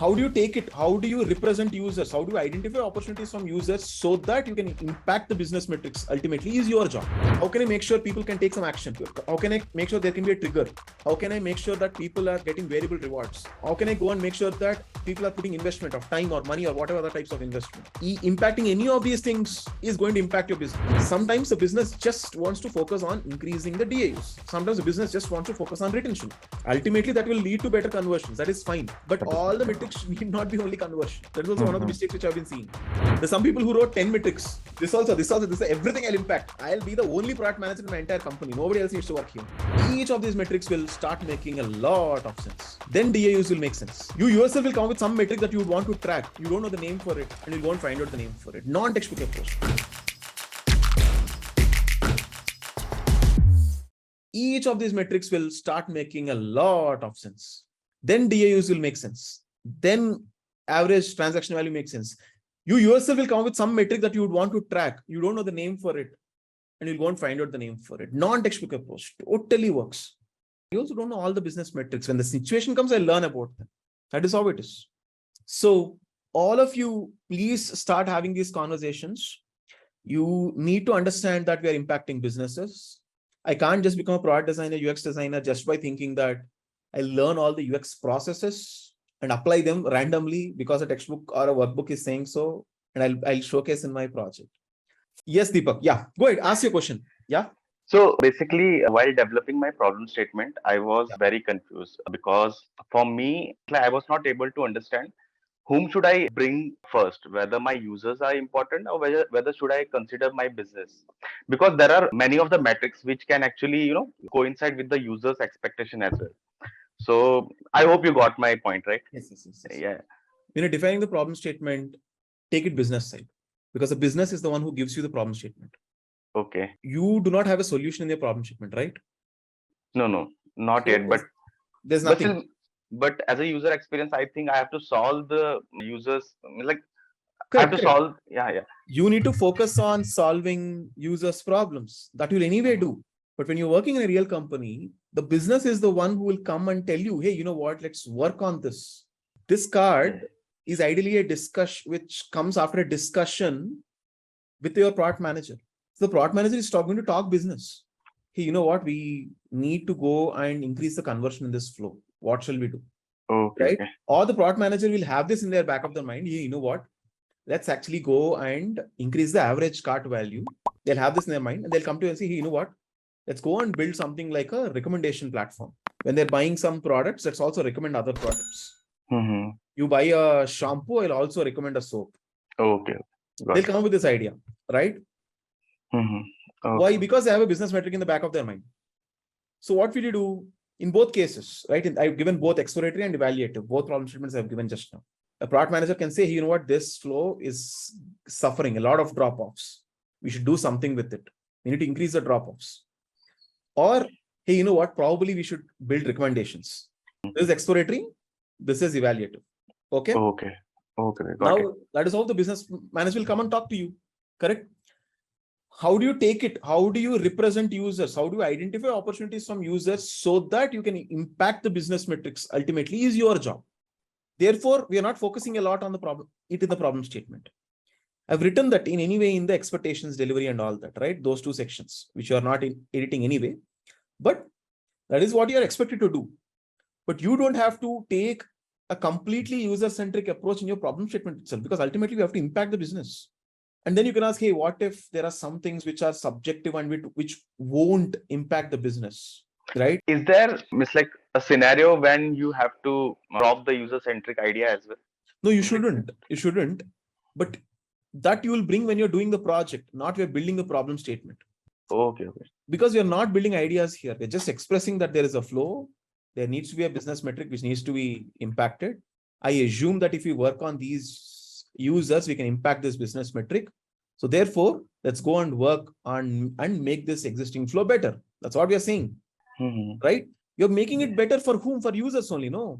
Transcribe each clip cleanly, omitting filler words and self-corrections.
how do you take it? How do you represent users? How do you identify opportunities from users so that you can impact the business metrics? Ultimately is your job. How can I make sure people can take some action? How can I make sure there can be a trigger? How can I make sure that people are getting variable rewards? How can I go and make sure that people are putting investment of time or money or whatever other types of investment? Impacting any of these things is going to impact your business. Sometimes the business just wants to focus on increasing the DAUs. Sometimes the business just wants to focus on retention. Ultimately, that will lead to better conversions. That is fine. But all the metrics need not be only conversion. That is also one of the mistakes which I've been seeing. There's some people who wrote 10 metrics. This also, everything I'll impact. I'll be the only product manager in my entire company. Nobody else needs to work here. Each of these metrics will start making a lot of sense. Then DAUs will make sense. You yourself will come up with some metric that you would want to track. You don't know the name for it and you won't find out the name for it. Non-textbook approach. Each of these metrics will start making a lot of sense. Then DAUs will make sense. Then average transaction value makes sense. You yourself will come up with some metric that you would want to track. You don't know the name for it and you won't find out the name for it. Non-textbook approach totally works. You also don't know all the business metrics. When the situation comes, I learn about them. That is how it is. So all of you, please start having these conversations. You need to understand that we are impacting businesses. I can't just become a product designer, UX designer just by thinking that I learn all the UX processes and apply them randomly because a textbook or a workbook is saying so, and I'll showcase in my project. Yes, Deepak. Yeah, go ahead. Ask your question. Yeah. So basically, while developing my problem statement, I was very confused because for me, I was not able to understand whom should I bring first, whether my users are important or whether should I consider my business, because there are many of the metrics which can actually coincide with the user's expectation as well. So I hope you got my point, right? Yes. Yeah. Defining the problem statement, take it business side, because the business is the one who gives you the problem statement. Okay. You do not have a solution in your problem statement, right? No, not yet. But there's nothing. But as a user experience, I think I have to solve the users, like Correct, I have to solve. Yeah. You need to focus on solving users' problems. That you'll anyway do. But when you're working in a real company, the business is the one who will come and tell you, hey, you know what, let's work on this. This card is ideally a discussion which comes after a discussion with your product manager. So the product manager is going to talk business. Hey, you know what, we need to go and increase the conversion in this flow. What shall we do? Okay. Right? Or the product manager will have this in their back of their mind. Hey, you know what? Let's actually go and increase the average cart value. They'll have this in their mind and they'll come to you and say, hey, you know what? Let's go and build something like a recommendation platform. When they're buying some products, let's also recommend other products. You buy a shampoo, I'll also recommend a soap. Okay. They'll come up with this idea, right? Okay. Why? Because they have a business metric in the back of their mind. So what will you do in both cases, right? I've given both exploratory and evaluative. Both problem statements I've given just now. A product manager can say, hey, you know what, this flow is suffering a lot of drop-offs. We should do something with it. We need to increase the drop-offs. Or, hey, you know what, probably we should build recommendations. This is exploratory. This is evaluative. Okay? Okay. Now, that is how the business manager will come and talk to you. Correct? How do you take it? How do you represent users? How do you identify opportunities from users so that you can impact the business metrics? Ultimately is your job. Therefore, we are not focusing a lot on the problem, it in the problem statement. I've written that in any way in the expectations, delivery and all that, right? Those two sections, which you are not editing anyway, but that is what you are expected to do. But you don't have to take a completely user-centric approach in your problem statement itself, because ultimately we have to impact the business. And then you can ask, hey, what if there are some things which are subjective and which won't impact the business, right? Is there like a scenario when you have to drop the user-centric idea as well? No, you shouldn't. You shouldn't. But that you will bring when you're doing the project, not we're building the problem statement. Okay. Because you're not building ideas here. We're just expressing that there is a flow. There needs to be a business metric which needs to be impacted. I assume that if we work on these users, we can impact this business metric. So therefore, let's go and work on and make this existing flow better. That's what we are saying, right? You're making it better for whom? For users only, no?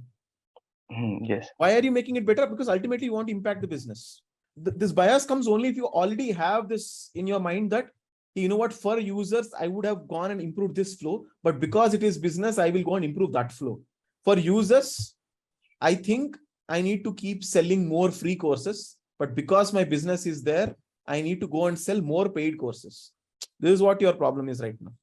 Yes. Why are you making it better? Because ultimately you want to impact the business. This bias comes only if you already have this in your mind that, you know what, for users, I would have gone and improved this flow, but because it is business, I will go and improve that flow. For users, I think I need to keep selling more free courses, but because my business is there, I need to go and sell more paid courses. This is what your problem is right now.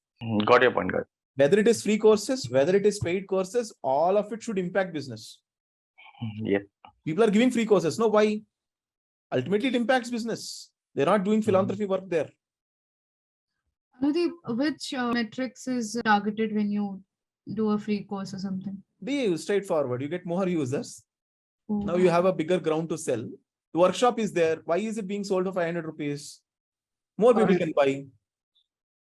Got your point, guys. Whether it is free courses, whether it is paid courses, all of it should impact business. Yeah. People are giving free courses. No, why? Ultimately, it impacts business. They're not doing philanthropy work there. Anudeep, which metrics is targeted when you do a free course or something? Be straightforward. You get more users. Oh. Now you have a bigger ground to sell. The workshop is there. Why is it being sold for 500 rupees? More people can buy.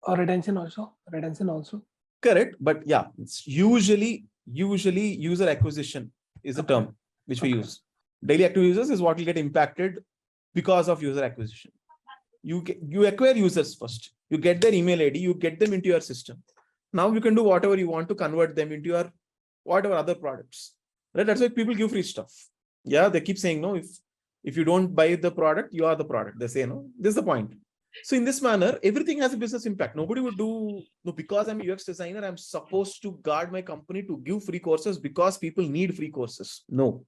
Or retention also. Correct. But yeah, it's usually user acquisition is the term which we use. Daily active users is what will get impacted because of user acquisition. You acquire users first. You get their email ID. You get them into your system. Now you can do whatever you want to convert them into your whatever other products. Right? That's why people give free stuff. Yeah, they keep saying no. If you don't buy the product, you are the product. They say no. This is the point. So in this manner, everything has a business impact. Nobody would do, no, because I'm a UX designer, I'm supposed to guard my company to give free courses because people need free courses. No.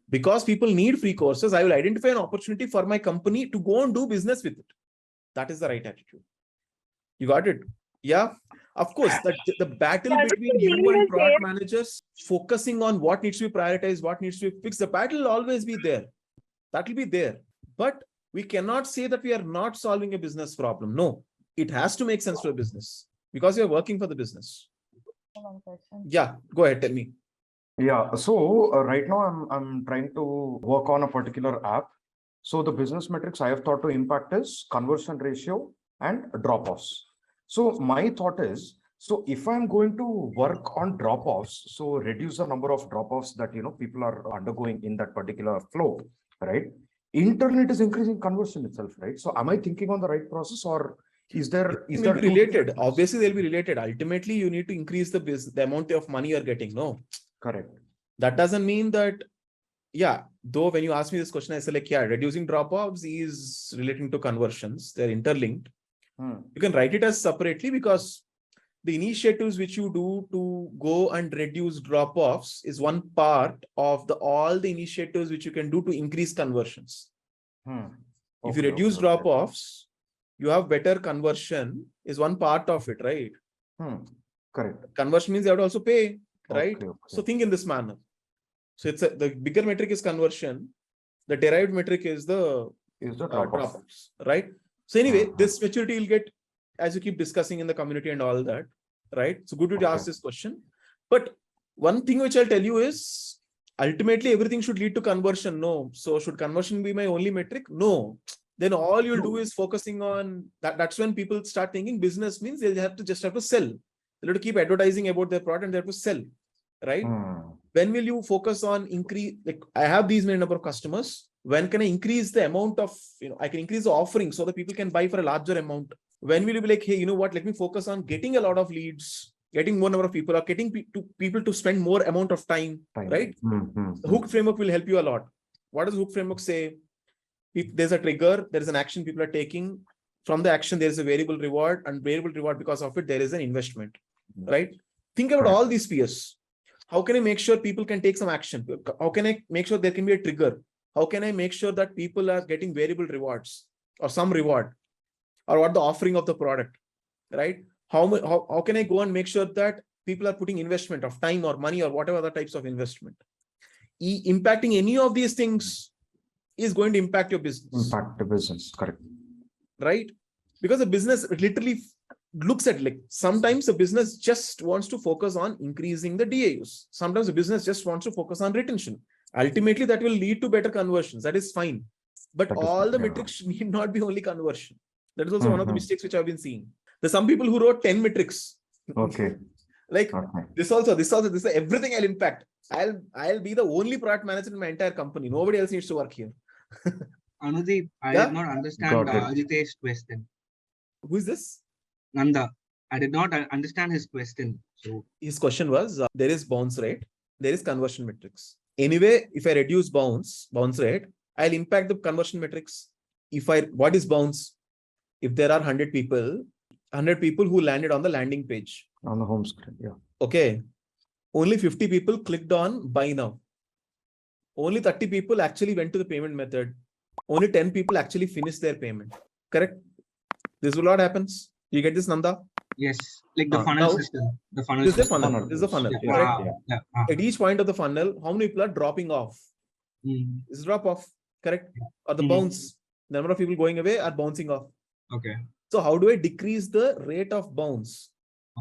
Because people need free courses, I will identify an opportunity for my company to go and do business with it. That is the right attitude. You got it? Yeah. Of course, the battle between you and product managers focusing on what needs to be prioritized, what needs to be fixed, the battle will always be there. That will be there. But we cannot say that we are not solving a business problem. No, it has to make sense to a business because you're working for the business. Yeah, go ahead, tell me. Yeah, so right now I'm trying to work on a particular app. So the business metrics I have thought to impact is conversion ratio and drop-offs. So my thought is, so if I'm going to work on drop-offs, so reduce the number of drop-offs that people are undergoing in that particular flow, right? Internet is increasing conversion itself, right? So am I thinking on the right process, or is there related? Obviously, they'll be related. Ultimately, you need to increase the amount of money you're getting. No, correct. That doesn't mean that. Yeah, though when you ask me this question, I say like, yeah, reducing drop-offs is relating to conversions. They're interlinked. You can write it as separately because the initiatives which you do to go and reduce drop-offs is one part of all the initiatives which you can do to increase conversions. If you reduce drop-offs, you have better conversion is one part of it, right? Correct. Conversion means you have to also pay, right? So think in this manner. So it's the bigger metric is conversion. The derived metric is the drop-offs, right? So anyway, this maturity will get as you keep discussing in the community and all that, right? So good to ask this question. But one thing which I'll tell you is ultimately everything should lead to conversion. No. So should conversion be my only metric? No. Then all you'll do is focusing on that. That's when people start thinking business means they'll have to sell. They'll have to keep advertising about their product and they have to sell, right? When will you focus on increase? Like I have these many number of customers. When can I increase the amount of, I can increase the offering so that people can buy for a larger amount? When will you be like, hey, you know what? Let me focus on getting a lot of leads, getting more number of people, or getting people to spend more amount of time, right? The hook framework will help you a lot. What does hook framework say? If there's a trigger, there is an action people are taking. From the action, there is a variable reward, and variable reward because of it, there is an investment, right? Think about all these peers. How can I make sure people can take some action? How can I make sure there can be a trigger? How can I make sure that people are getting variable rewards or some reward or what the offering of the product, right? How can I go and make sure that people are putting investment of time or money or whatever other types of investment? Impacting any of these things is going to impact your business. Impact the business, correct. Right? Because the business literally looks at like sometimes the business just wants to focus on increasing the DAUs. Sometimes the business just wants to focus on retention. Ultimately, that will lead to better conversions. That is fine. But all the metrics need not be only conversion. That is also one of the mistakes which I've been seeing. There's some people who wrote 10 metrics. Okay. Like this also, everything I'll impact. I'll be the only product manager in my entire company. Nobody else needs to work here. Anudeep, I did not understand Ajitesh's question. Who is this? Nanda. I did not understand his question. So his question was, there is bounce rate, there is conversion metrics. Anyway, if I reduce bounce rate, I'll impact the conversion metrics. What is bounce? If there are 100 people who landed on the landing page. On the home screen, yeah. Okay. Only 50 people clicked on buy now. only 30 people actually went to the payment method. Only 10 people actually finished their payment. Correct? This will not happens. You get this, Nanda? Yes, like the funnel Now, system. The funnel This is the system. funnel. This is the funnel. Yeah. Correct? Yeah. At each point of the funnel, how many people are dropping off? Mm, This is drop off. Correct? Or the Mhm. bounce. The number of people going away are bouncing off. okay. So how do I decrease the rate of bounce?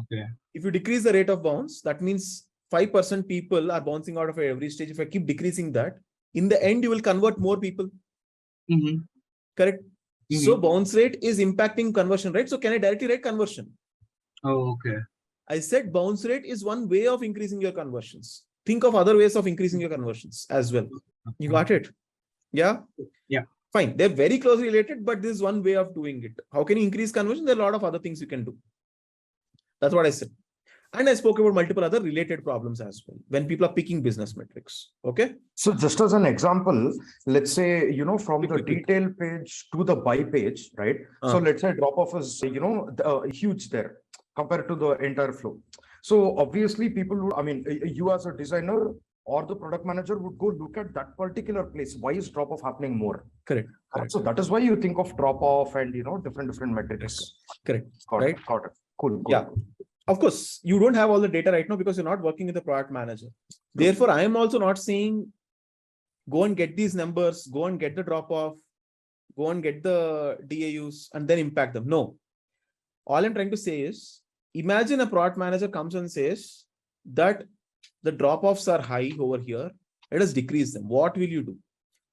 Okay. If you decrease the rate of bounce, that means 5% people are bouncing out of every stage. If I keep decreasing that, in the end, you will convert more people. Mm-hmm. Correct? So Mhm. bounce rate is impacting conversion rate. So can I directly write conversion? Oh, okay. I said bounce rate is one way of increasing your conversions. Think of other ways of increasing your conversions as well. You got it? Yeah? Yeah. Fine. They're very closely related, but this is one way of doing it. How can you increase conversion? There are a lot of other things you can do. That's what I said. And I spoke about multiple other related problems as well when people are picking business metrics. Okay. So just as an example, let's say, from the Quick. detail page to the buy page, right? So let's say drop off is, huge there compared to the entire flow. So obviously people would, you as a designer or the product manager would go look at that particular place. Why is drop off happening more? Correct. So that is why you think of drop off and, different metrics. Correct. Got Right. it. Got it. Cool. Yeah. Of course, you don't have all the data right now because you're not working with the product manager. Therefore, I am also not saying go and get these numbers, go and get the drop off, go and get the DAUs and then impact them. No. All I'm trying to say is imagine a product manager comes and says that the drop offs are high over here. Let us decrease them. What will you do?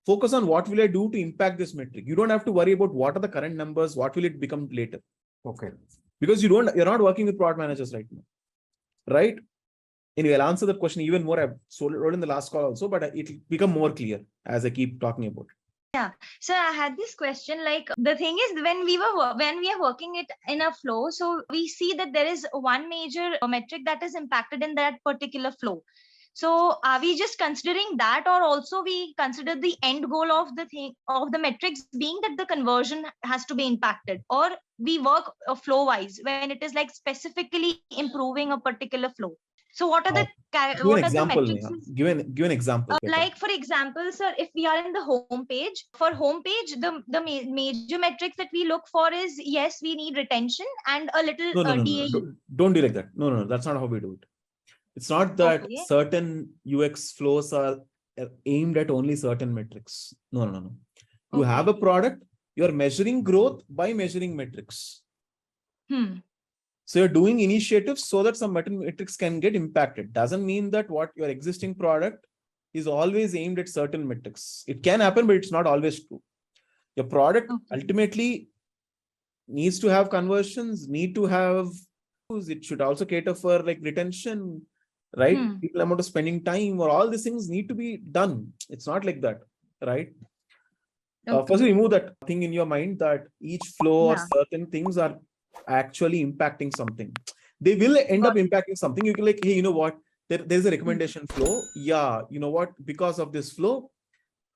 Focus on what will I do to impact this metric. You don't have to worry about what are the current numbers, what will it become later. Okay. Because you're not working with product managers right now, right? Anyway, I'll answer that question even more. I've told in the last call also, but it'll become more clear as I keep talking about it. So I had this question, like the thing is when we are working it in a flow, so we see that there is one major metric that is impacted in that particular flow. So are we just considering that, or also we consider the end goal of the thing of the metrics being that the conversion has to be impacted, or we work flow wise when it is like specifically improving a particular flow? So what are the Give what an are the example. metrics? Give an example. Like for example, sir, if we are in the home page, for home page, the major metrics that we look for is, yes, we need retention and a little No. DAU. Don't do like that. No. That's not how we do it. It's not that Okay. certain UX flows are aimed at only certain metrics. No. You have a product, you're measuring growth by measuring metrics. So you're doing initiatives so that some metrics can get impacted. Doesn't mean that what your existing product is always aimed at certain metrics. It can happen, but it's not always true. Your product ultimately needs to have conversions, it should also cater for like retention, right? People amount of spending time or all these things need to be done. It's not like that, right? First, remove that thing in your mind that each flow or certain things are actually impacting something. They will end up impacting something. You can like, hey, you know what? There's a recommendation flow. Yeah, you know what? Because of this flow,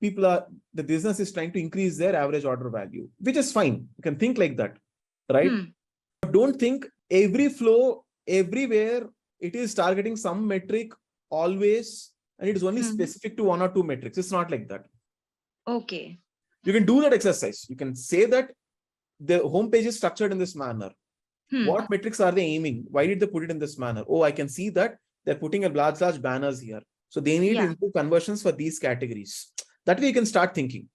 the business is trying to increase their average order value, which is fine. You can think like that, right? But don't think every flow, everywhere, it is targeting some metric always, and it is only specific to one or two metrics. It's not like that. Okay. You can do that exercise. You can say that the homepage is structured in this manner. What metrics are they aiming? Why did they put it in this manner? Oh, I can see that they're putting a large banners here. So they need to improve conversions for these categories. That way you can start thinking.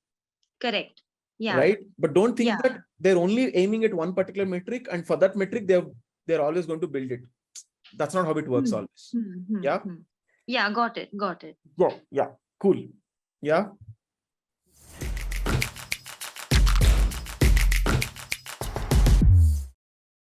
Correct. Yeah. Right. But don't think that they're only aiming at one particular metric, and for that metric, they're always going to build it. That's not how it works always. Yeah. Yeah. Got it. Yeah. Cool. Yeah.